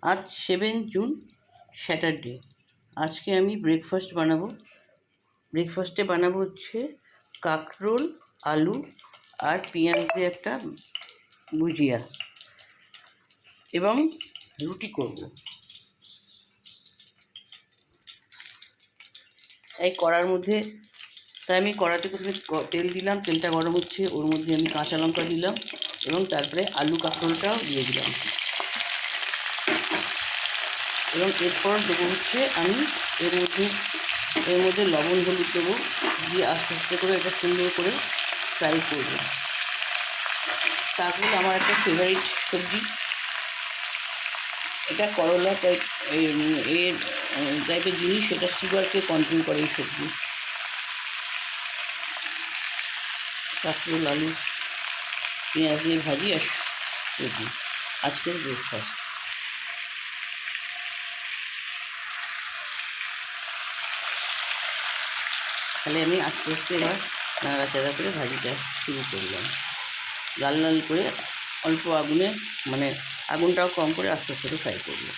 আজ 7 June Saturday. আজকে আমি ব্রেকফাস্টে বানাবো হচ্ছে কাঁকরোল, আলু আর পেঁয়াজ দিয়ে একটা ভুজিয়া এবং রুটি করব। এই আমি কড়াতে প্রথমে তেল দিলাম, তেলটা গরম হচ্ছে, ওর মধ্যে আমি কাঁচা লঙ্কা দিলাম এবং তারপরে আলু কাঁকরোলটাও দিয়ে দিলাম এবং এরপর দেবো হচ্ছে আমি এর মধ্যে লবণ হলুদ দেবো, দিয়ে আস্তে আস্তে করে এটা সুন্দর করে ফ্রাই করবো। কাঁকরোল আমার একটা ফেভারিট সবজি। এটা করলা টাইপের জিনিস, সেটা সুগারকে কন্ট্রোল করে এই সবজি। কাঁকরোল, আলু, পেঁয়াজ দিয়ে ভাজি আর সবজি আজকের ব্রেকফাস্ট। তাহলে আমি আস্তে আস্তে এবার নাড়াচাড়া করে ভাজিটা শুরু করলাম, লাল লাল করে অল্প আগুনে, মানে আগুনটাও কম করে আস্তে আস্তে করে ফ্রাই করবো।